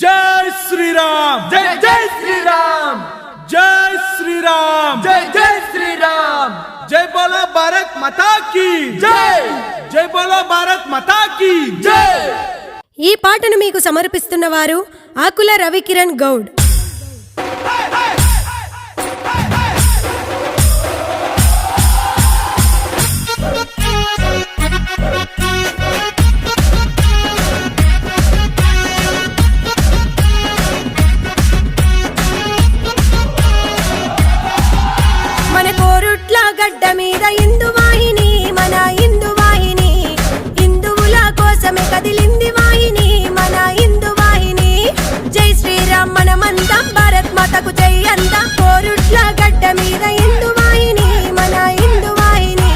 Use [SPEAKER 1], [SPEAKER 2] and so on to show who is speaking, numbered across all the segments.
[SPEAKER 1] जय श्री राम,
[SPEAKER 2] जय जय श्री राम,
[SPEAKER 1] जय श्री राम,
[SPEAKER 2] जय जय श्री राम।
[SPEAKER 1] जय बोलो भारत माता की
[SPEAKER 2] जय,
[SPEAKER 1] जय बोलो भारत माता की
[SPEAKER 2] जय।
[SPEAKER 3] ఈ పాటను మీకు సమర్పిస్తున్నవారు ఆకుల రవికిరణ్ గౌడ్. మన కోరుట్ల గడ్డ మీద ఇందు వాహిని, మన ఇందు వాహిని, హిందువుల కోసమే కదిలింది వాహిని, మన హిందు వాహిని. జై శ్రీరామ్ మనమందం, భారత్ మాతకు జై అందం. కోరుట్ల గడ్డ మీద ఇందు వాహిని, మన హిందు వాహిని,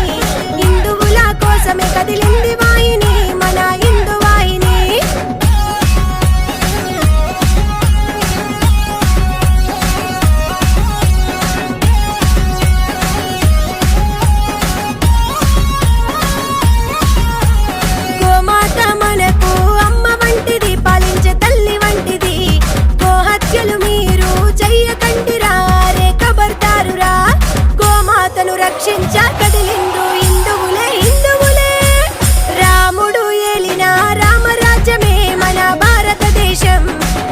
[SPEAKER 3] హిందువుల కోసమే కదిలింది వాహిని, మన హిందు వాహిని. గోమాత మనకు అమ్మ వంటిది, పాలించే తల్లి వంటిది. గోహత్యలు మీరు చెయ్యకండిరా, రే ఖబర్దారురా. గోమాతను రక్షించ కదిలిండు హిందువులే, హిందువులే. రాముడు ఏలిన రామరాజ్యమే మన భారతదేశం,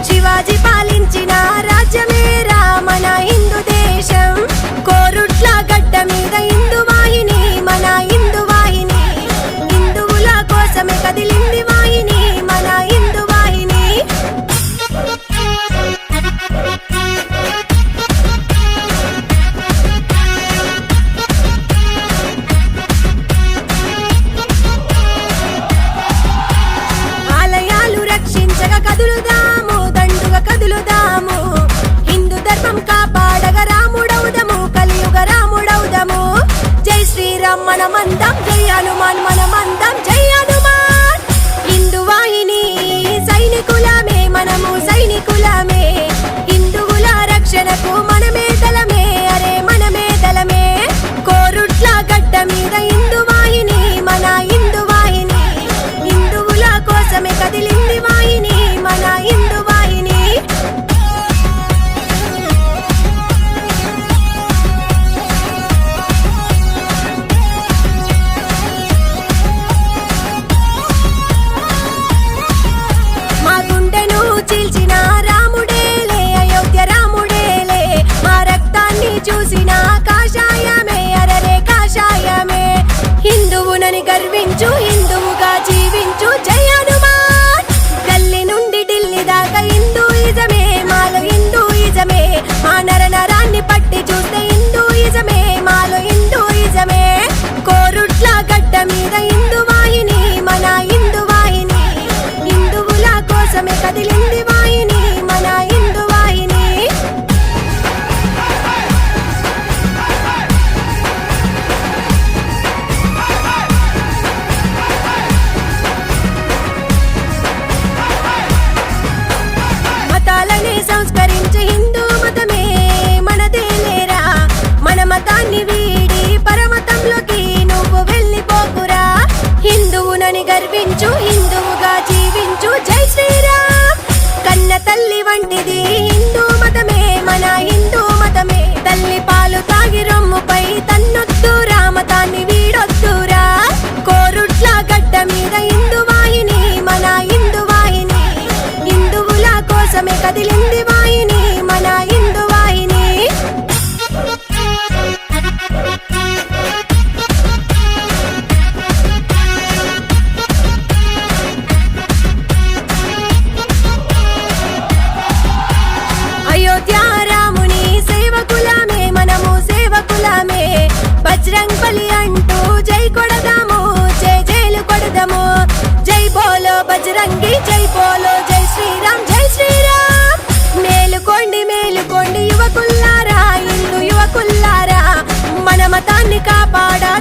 [SPEAKER 3] శివాజీ పాలించిన రాజ్యమే రా మన హిందూ దేశం. కోరుట్ల గడ్డ మీద హిందూ వాహిని, మన హిందూ వాహిని, హిందువుల కోసమే కదిలింది వాహిని, మన హిందూ వాహిని. ఆలయాలు రక్షించగా కదులుదాము, దండుగా కదులుదాము. హిందూ ధర్మం కాపాడగా రాముడవుదము, కలియుగ రాముడవుదము. జై శ్రీరామ్ మనమందం, జై హనుమాన్ మనమందం, జై హనుమాన్. హిందూ వాహిని సైనికులమే, మనము సైనికులమే. హిందువుల రక్షణకు మనమే దళమే, అరే మనమే దళమే. కోరుట్ల గడ్డ మీద హిందూ వాహిని, మన హిందూ వాహిని, హిందువుల కోసమే కదిలింది వాహిని, మన హిందూ వాహిని. మా గుండెను చీల్చిన రాముడేలే, అయోధ్య రాముడేలే. మా రక్తాన్ని చూసిన కాషాయమే, అరరే కాషాయమే. హిందువునని గర్వించు, హిందువుగా జీవించు, జై హనుమాన్. గల్లీ నుండి ఢిల్లీ దాకా హిందూయిజమే, మాలో హిందూయిజమే. మా నరనరాన్ని పట్టి చూస్తే హిందూయిజమే, మాలో హిందూయిజమే. కోరుట్ల గడ్డ మీద హిందూ వాహిని, మన హిందూ వాహిని, హిందువుల కోసమే కదిలింది వాహిని, మన హిందూ వాహిని. మతాలని సంస్కరించి హిందూ మతమే మనదే లేరా. మన మతాన్ని వీడి పరమతంలోకి నువ్వు వెళ్ళిపోకురా. హిందువునని గర్వించు, హిందువుగా జీవించు, జై శ్రీరామ్. కన్న తల్లి వంటిది హిందూ మతమే, మన హిందూ మతమే. తల్లి పాలు తాగి రొమ్ముపై తన్నొద్దురా, మతాన్ని వీడొద్దురా. కోరుట్ల గడ్డ మీద హిందూ వాహిని, మన హిందూ వాహిని, హిందువుల కోసమే కదిలింది వాహిని, మన హిందూ వాహిని. అయోధ్య రాముని సేవకులమే, మనము సేవకులమే. బజరంగ్ బలి అంటూ జై కొడదాము, జై జైలు కొడదాము. జై బోలో బజరంగి, జై బోలో జై శ్రీరామ్, జై శ్రీరామ్. మేలుకోండి మేలుకోండి యువకుల్లారా, హిందూ యువకుల్లారా. మన మతాన్ని కాపాడా